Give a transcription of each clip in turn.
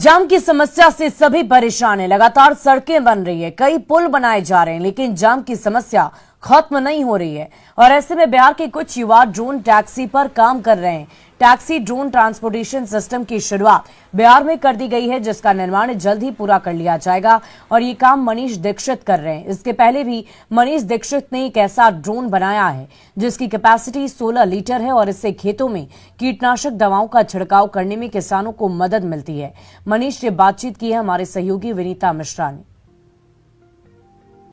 जाम की समस्या से सभी परेशान हैं। लगातार सड़कें बन रही है, कई पुल बनाए जा रहे हैं, लेकिन जाम की समस्या खत्म नहीं हो रही है। और ऐसे में बिहार के कुछ युवा ड्रोन टैक्सी पर काम कर रहे हैं। टैक्सी ड्रोन ट्रांसपोर्टेशन सिस्टम की शुरुआत बिहार में कर दी गई है, जिसका निर्माण जल्द ही पूरा कर लिया जाएगा। और ये काम मनीष दीक्षित कर रहे हैं। इसके पहले भी मनीष दीक्षित ने एक ऐसा ड्रोन बनाया है जिसकी कैपेसिटी 16 लीटर है और इससे खेतों में कीटनाशक दवाओं का छिड़काव करने में किसानों को मदद मिलती है। मनीष से बातचीत की है हमारे सहयोगी विनीता मिश्रा ने।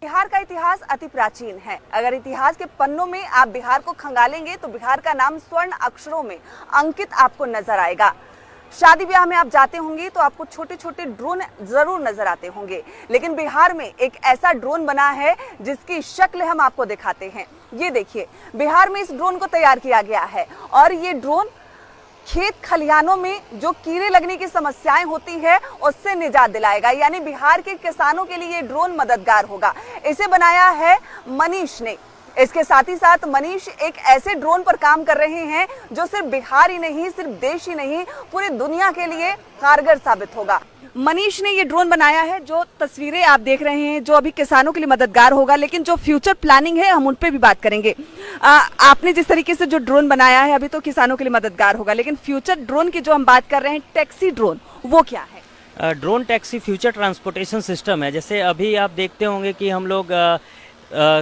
बिहार का इतिहास अति प्राचीन है। अगर इतिहास के पन्नों में आप बिहार को खंगालेंगे तो बिहार का नाम स्वर्ण अक्षरों में अंकित आपको नजर आएगा। शादी ब्याह में आप जाते होंगे तो आपको छोटे छोटे ड्रोन जरूर नजर आते होंगे, लेकिन बिहार में एक ऐसा ड्रोन बना है जिसकी शक्ल हम आपको दिखाते हैं। ये देखिए, बिहार में इस ड्रोन को तैयार किया गया है और ये ड्रोन खेत खलिहानों में जो कीड़े लगने की समस्याएं होती है उससे निजात दिलाएगा। यानी बिहार के किसानों के लिए ये ड्रोन मददगार होगा। इसे बनाया है मनीष ने। इसके साथ ही साथ मनीष एक ऐसे ड्रोन पर काम कर रहे हैं जो सिर्फ बिहार ही नहीं, सिर्फ देश ही नहीं, पूरी दुनिया के लिए कारगर साबित होगा। मनीष ने ये ड्रोन बनाया है। जो तस्वीरें आप देख रहे हैं जो अभी किसानों के लिए मददगार होगा, लेकिन जो फ्यूचर प्लानिंग है हम उन पे भी बात करेंगे। आपने जिस तरीके से जो ड्रोन बनाया है अभी तो किसानों के लिए मददगार होगा, लेकिन फ्यूचर ड्रोन की जो हम बात कर रहे हैं टैक्सी ड्रोन, वो क्या है? Drone taxi future transportation system है। जैसे अभी आप देखते होंगे कि हम लोग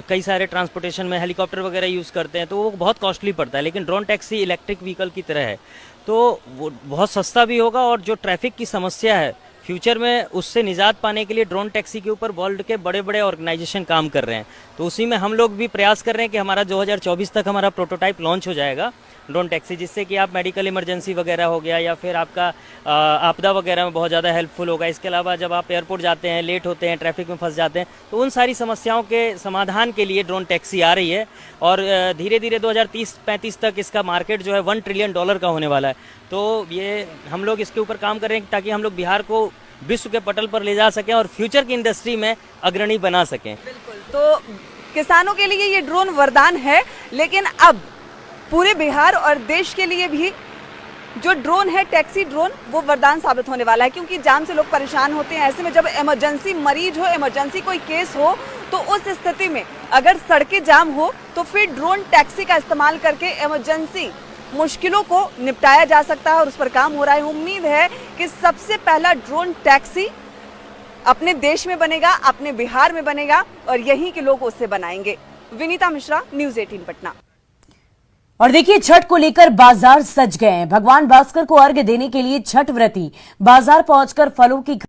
कई सारे ट्रांसपोर्टेशन में हेलीकॉप्टर वगैरह यूज़ करते हैं तो वो बहुत कॉस्टली पड़ता है, लेकिन ड्रोन टैक्सी इलेक्ट्रिक व्हीकल की तरह है तो वो बहुत सस्ता भी होगा। और जो ट्रैफिक की समस्या है फ्यूचर में उससे निजात पाने के लिए ड्रोन टैक्सी के ऊपर वर्ल्ड के बड़े बड़े ऑर्गेनाइजेशन काम कर रहे हैं। तो उसी में हम लोग भी प्रयास कर रहे हैं कि हमारा 2024 तक हमारा प्रोटोटाइप लॉन्च हो जाएगा ड्रोन टैक्सी, जिससे कि आप मेडिकल इमरजेंसी वगैरह हो गया या फिर आपका आपदा वगैरह में बहुत ज़्यादा हेल्पफुल होगा। इसके अलावा जब आप एयरपोर्ट जाते हैं, लेट होते हैं, ट्रैफिक में फंस जाते हैं, तो उन सारी समस्याओं के समाधान के लिए ड्रोन टैक्सी आ रही है। और धीरे धीरे 2030-35 तक इसका मार्केट जो है $1 ट्रिलियन का होने वाला है। तो ये हम लोग इसके ऊपर काम कर रहे हैं ताकि हम लोग बिहार को विश्व के पटल पर ले जा सकें और फ्यूचर की इंडस्ट्री में अग्रणी बना सकें। बिल्कुल, तो किसानों के लिए ये ड्रोन वरदान है, लेकिन अब पूरे बिहार और देश के लिए भी जो ड्रोन है टैक्सी ड्रोन, वो वरदान साबित होने वाला है। क्योंकि जाम से लोग परेशान होते हैं। ऐसे में जब इमरजेंसी मरीज हो, इमरजेंसी कोई केस हो, तो उस स्थिति में अगर सड़कें जाम हो तो फिर ड्रोन टैक्सी का इस्तेमाल करके इमरजेंसी मुश्किलों को निपटाया जा सकता है और उस पर काम हो रहा है। उम्मीद है कि सबसे पहला ड्रोन टैक्सी अपने देश में बनेगा, अपने बिहार में बनेगा और यहीं के लोग उससे बनाएंगे। विनीता मिश्रा, न्यूज़ 18 पटना। और देखिए, छठ को लेकर बाजार सज गए हैं। भगवान भास्कर को अर्घ्य देने के लिए छठ व्रती बाजार पहुंचकर फलों की